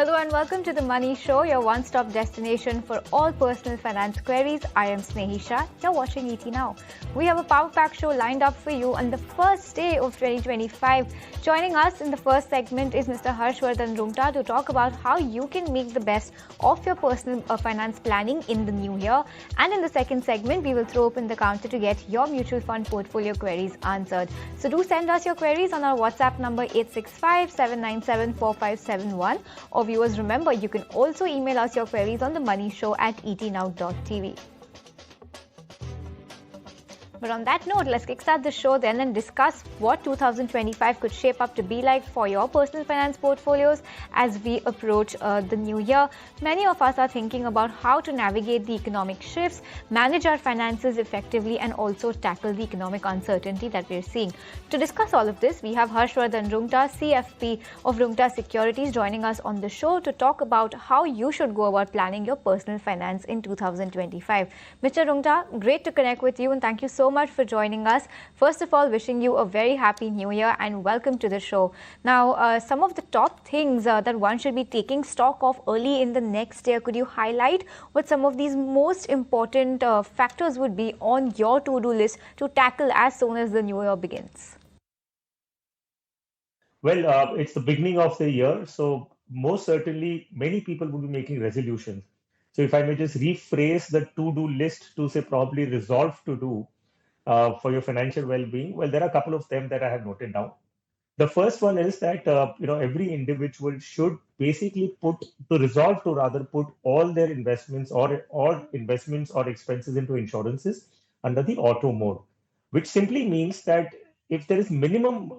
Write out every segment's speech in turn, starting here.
Hello and welcome to the Money Show, your one-stop destination for all personal finance queries. I am Snehisha. You're watching ET Now. We have a power-packed show lined up for you on the first day of 2025. Joining us in the first segment is Mr. Harshvardhan Roongta to talk about how you can make the best of your personal finance planning in the new year. And in the second segment, we will throw open the counter to get your mutual fund portfolio queries answered. So do send us your queries on our WhatsApp number 865-797-4571. Or viewers, remember, you can also email us your queries on the Money Show at etnow.tv. But on that note, let's kickstart the show then and discuss what 2025 could shape up to be like for your personal finance portfolios as we approach the new year. Many of us are thinking about how to navigate the economic shifts, manage our finances effectively, and also tackle the economic uncertainty that we're seeing. To discuss all of this, we have Harshvardhan Roongta, CFP of Roongta Securities, joining us on the show to talk about how you should go about planning your personal finance in 2025. Mr. Roongta, great to connect with you and thank you so much for joining us. First of all, wishing you a very happy new year and welcome to the show. Now, some of the top things that one should be taking stock of early in the next year, could you highlight what some of these most important factors would be on your to-do list to tackle as soon as the new year begins? Well, it's the beginning of the year, so most certainly many people will be making resolutions. So if I may just rephrase the to-do list to say probably resolve to do, for your financial well-being? Well, there are a couple of them that I have noted down. The first one is that every individual should basically resolve to rather put all their investments or investments or expenses into insurances under the auto mode, which simply means that if there is minimum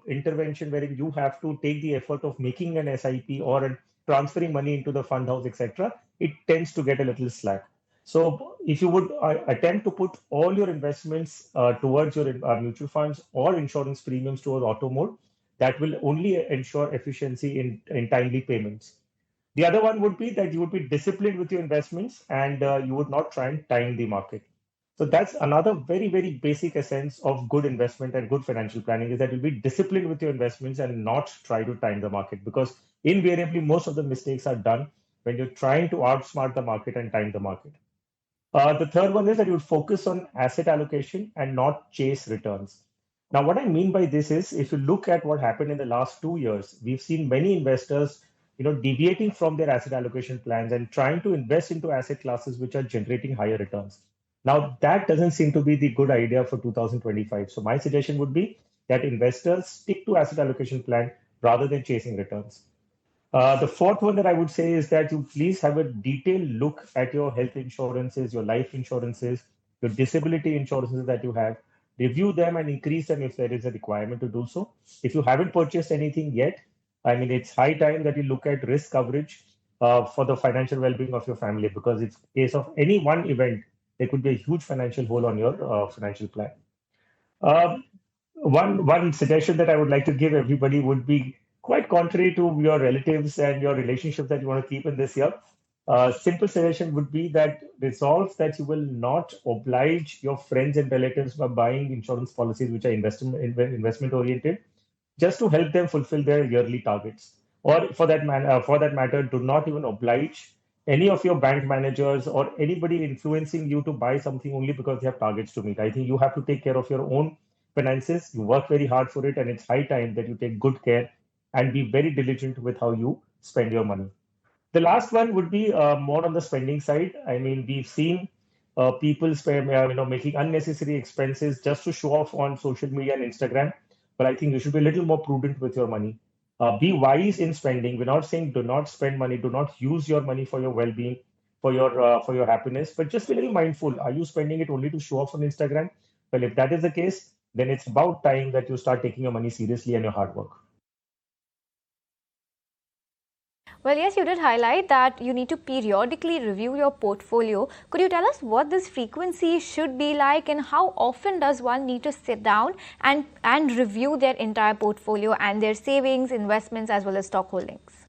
intervention wherein you have to take the effort of making an SIP or transferring money into the fund house, etc., it tends to get a little slack. So if you would attempt to put all your investments towards your mutual funds or insurance premiums towards auto mode, that will only ensure efficiency in timely payments. The other one would be that you would be disciplined with your investments and you would not try and time the market. So that's another very, very basic essence of good investment and good financial planning is that you'll be disciplined with your investments and not try to time the market, because invariably most of the mistakes are done when you're trying to outsmart the market and time the market. The third one is that you would focus on asset allocation and not chase returns. Now, what I mean by this is, if you look at what happened in the last 2 years, we've seen many investors, deviating from their asset allocation plans and trying to invest into asset classes which are generating higher returns. Now, that doesn't seem to be the good idea for 2025. So my suggestion would be that investors stick to asset allocation plan rather than chasing returns. The fourth one that I would say is that you please have a detailed look at your health insurances, your life insurances, your disability insurances that you have. Review them and increase them if there is a requirement to do so. If you haven't purchased anything yet, I mean, it's high time that you look at risk coverage for the financial well-being of your family, because in case of any one event, there could be a huge financial hole on your financial plan. Uh, one suggestion that I would like to give everybody would be quite contrary to your relatives and your relationship that you want to keep in this year. Simple suggestion would be that resolve that you will not oblige your friends and relatives by buying insurance policies which are investment oriented, just to help them fulfill their yearly targets. Or for that matter, do not even oblige any of your bank managers or anybody influencing you to buy something only because they have targets to meet. I think you have to take care of your own finances. You work very hard for it, and it's high time that you take good care and be very diligent with how you spend your money. The last one would be more on the spending side. I mean, we've seen people making unnecessary expenses just to show off on social media and Instagram. But I think you should be a little more prudent with your money. Be wise in spending. We're not saying do not spend money, do not use your money for your well-being, for your happiness, but just be a little mindful. Are you spending it only to show off on Instagram? Well, if that is the case, then it's about time that you start taking your money seriously and your hard work. Well, yes, you did highlight that you need to periodically review your portfolio. Could you tell us what this frequency should be like and how often does one need to sit down and review their entire portfolio and their savings, investments, as well as stock holdings?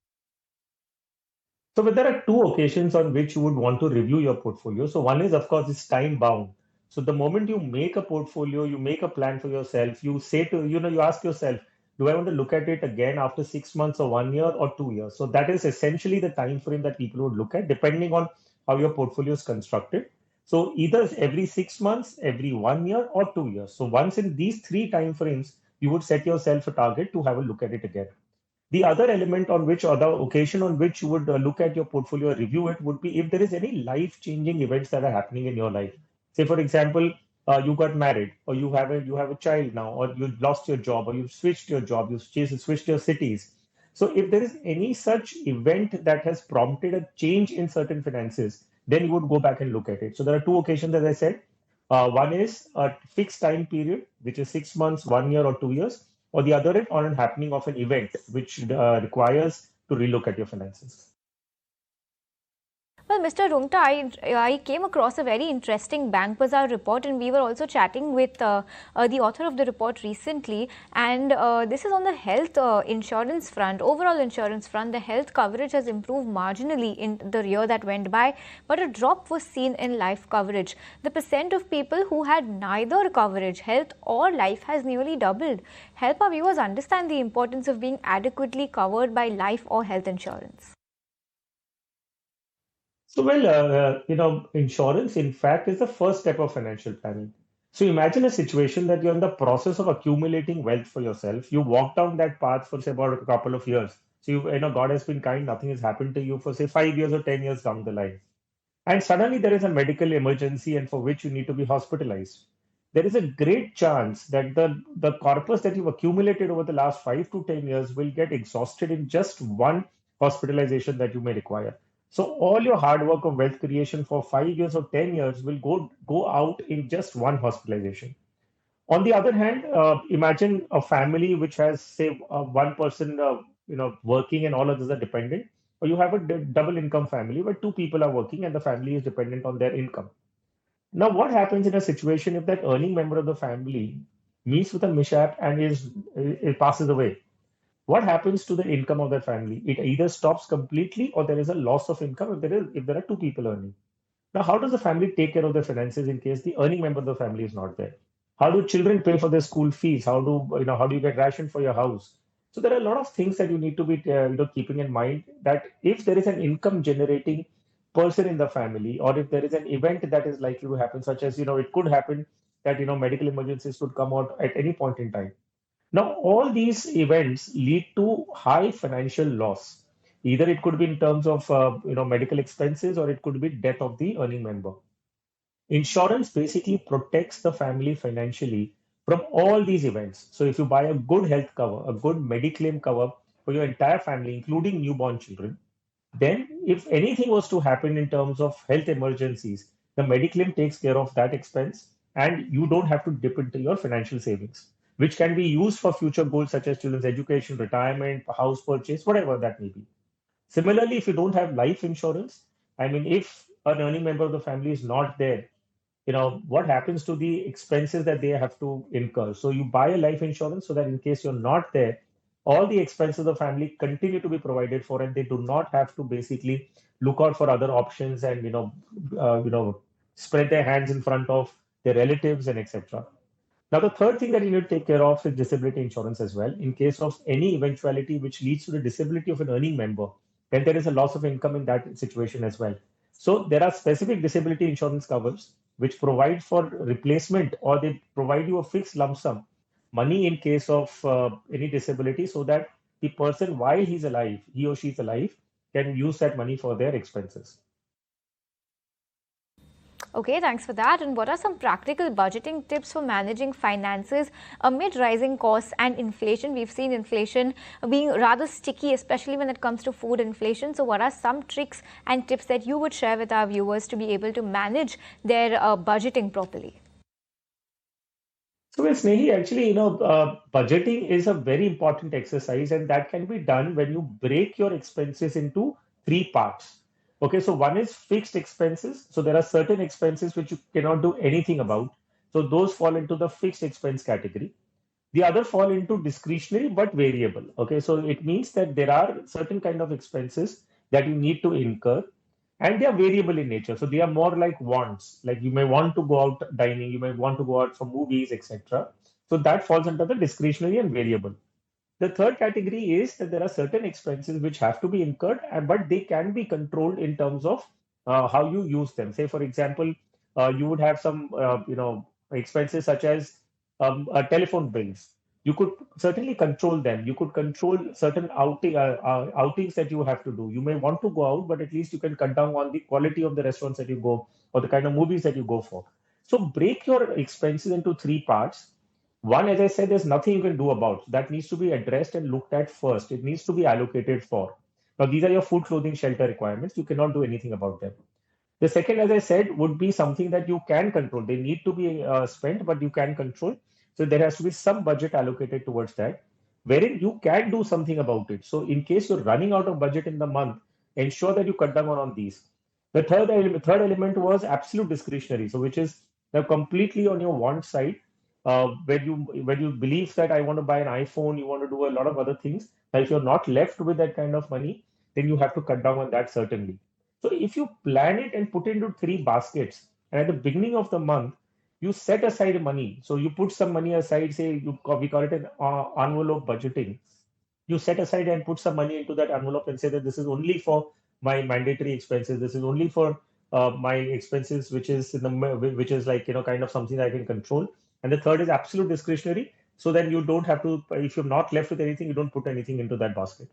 So but there are two occasions on which you would want to review your portfolio. So one is, of course, it's time bound. So the moment you make a portfolio, you make a plan for yourself, you say to, you ask yourself, Do I want to look at it again after 6 months or 1 year or 2 years? So that is essentially the time frame that people would look at, depending on how your portfolio is constructed. So either every 6 months, every 1 year, or 2 years. So once in these three time frames, you would set yourself a target to have a look at it again. The other element on which, or the occasion on which you would look at your portfolio, review it, would be if there is any life-changing events that are happening in your life. Say, for example, you got married, or you have a child now, or you lost your job, or you've switched your job, switched your cities. So, if there is any such event that has prompted a change in certain finances, then you would go back and look at it. So, there are two occasions, as I said. One is a fixed time period, which is 6 months, 1 year, or 2 years, or the other end on an happening of an event which requires to relook at your finances. Well, Mr. Roongta, I came across a very interesting Bank Bazaar report, and we were also chatting with the author of the report recently. And this is on the health insurance front, overall insurance front. The health coverage has improved marginally in the year that went by, but a drop was seen in life coverage. The percent of people who had neither coverage, health or life, has nearly doubled. Help our viewers understand the importance of being adequately covered by life or health insurance. So, well, insurance, in fact, is the first step of financial planning. So, imagine a situation that you're in the process of accumulating wealth for yourself. You walk down that path for, say, about a couple of years. So, God has been kind, nothing has happened to you for, say, 5 years or 10 years down the line. And suddenly there is a medical emergency and for which you need to be hospitalized. There is a great chance that the corpus that you've accumulated over the last 5 to 10 years will get exhausted in just one hospitalization that you may require. So all your hard work of wealth creation for 5 years or 10 years will go out in just one hospitalization. On the other hand, imagine a family which has, say, one person, working and all others are dependent, or you have a double income family where two people are working and the family is dependent on their income. Now, what happens in a situation if that earning member of the family meets with a mishap and it passes away? What happens to the income of that family? It either stops completely or there is a loss of income if there are two people earning. Now, how does the family take care of their finances in case the earning member of the family is not there? How do children pay for their school fees? How do you get ration for your house? So there are a lot of things that you need to be keeping in mind that if there is an income generating person in the family, or if there is an event that is likely to happen, such as it could happen that medical emergencies could come out at any point in time. Now, all these events lead to high financial loss. Either it could be in terms of medical expenses, or it could be death of the earning member. Insurance basically protects the family financially from all these events. So if you buy a good health cover, a good mediclaim cover for your entire family, including newborn children, then if anything was to happen in terms of health emergencies, the mediclaim takes care of that expense and you don't have to dip into your financial savings, which can be used for future goals such as children's education, retirement, house purchase, whatever that may be. Similarly, if you don't have life insurance, I mean, if an earning member of the family is not there, what happens to the expenses that they have to incur? So you buy a life insurance so that in case you're not there, all the expenses of the family continue to be provided for, and they do not have to basically look out for other options and spread their hands in front of their relatives and etc. Now, the third thing that you need to take care of is disability insurance as well. In case of any eventuality which leads to the disability of an earning member, then there is a loss of income in that situation as well. So there are specific disability insurance covers which provide for replacement, or they provide you a fixed lump sum money in case of any disability, so that the person, while he's alive, he or she is alive, can use that money for their expenses. Okay, thanks for that. And what are some practical budgeting tips for managing finances amid rising costs and inflation? We've seen inflation being rather sticky, especially when it comes to food inflation. So, what are some tricks and tips that you would share with our viewers to be able to manage their budgeting properly? So, well, Snehi, actually, budgeting is a very important exercise, and that can be done when you break your expenses into three parts. Okay, so one is fixed expenses. So there are certain expenses which you cannot do anything about. So those fall into the fixed expense category. The other fall into discretionary but variable. Okay, so it means that there are certain kind of expenses that you need to incur, and they are variable in nature. So they are more like wants. Like you may want to go out dining, you may want to go out for movies, etc. So that falls under the discretionary and variable. The third category is that there are certain expenses which have to be incurred, but they can be controlled in terms of how you use them. Say, for example, you would have some, expenses such as telephone bills. You could certainly control them. You could control certain outings that you have to do. You may want to go out, but at least you can cut down on the quality of the restaurants that you go or the kind of movies that you go for. So break your expenses into three parts. One, as I said, there's nothing you can do about. That needs to be addressed and looked at first. It needs to be allocated for. Now, these are your food, clothing, shelter requirements. You cannot do anything about them. The second, as I said, would be something that you can control. They need to be spent, but you can control. So there has to be some budget allocated towards that, wherein you can do something about it. So in case you're running out of budget in the month, ensure that you cut down on these. The third element was absolute discretionary, so which is now completely on your want side. When you believe that I want to buy an iPhone, you want to do a lot of other things. Now, if you're not left with that kind of money, then you have to cut down on that certainly. So if you plan it and put it into three baskets, and at the beginning of the month, you set aside money. So you put some money aside, say we call it an envelope budgeting. You set aside and put some money into that envelope and say that this is only for my mandatory expenses. This is only for my expenses, which is which is like kind of something that I can control. And the third is absolute discretionary. So then you don't have to, if you're not left with anything, you don't put anything into that basket.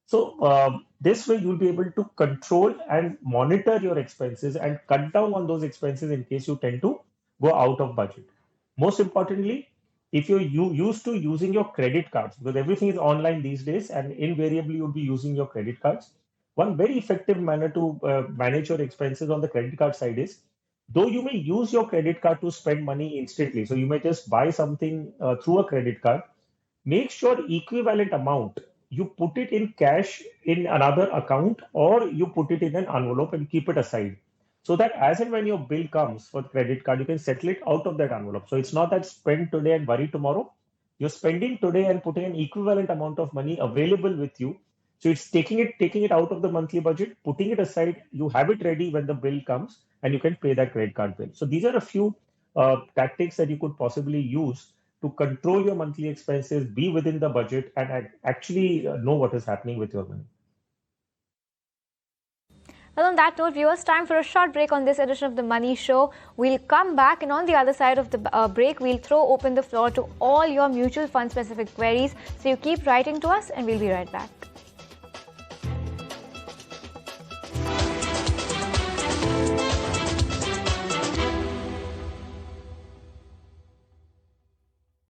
So this way you'll be able to control and monitor your expenses and cut down on those expenses in case you tend to go out of budget. Most importantly, if you're used to using your credit cards, because everything is online these days and invariably you'll be using your credit cards, one very effective manner to manage your expenses on the credit card side is, though you may use your credit card to spend money instantly, so you may just buy something through a credit card, make sure equivalent amount you put it in cash in another account or you put it in an envelope and keep it aside, so that as and when your bill comes for the credit card, you can settle it out of that envelope. So it's not that spend today and worry tomorrow. You're spending today and putting an equivalent amount of money available with you. So it's taking it out of the monthly budget, putting it aside. You have it ready when the bill comes, and you can pay that credit card bill. So these are a few tactics that you could possibly use to control your monthly expenses, be within the budget, and actually know what is happening with your money. Well, on that note, viewers, time for a short break on this edition of The Money Show. We'll come back, and on the other side of the break, we'll throw open the floor to all your mutual fund specific queries. So you keep writing to us, and we'll be right back.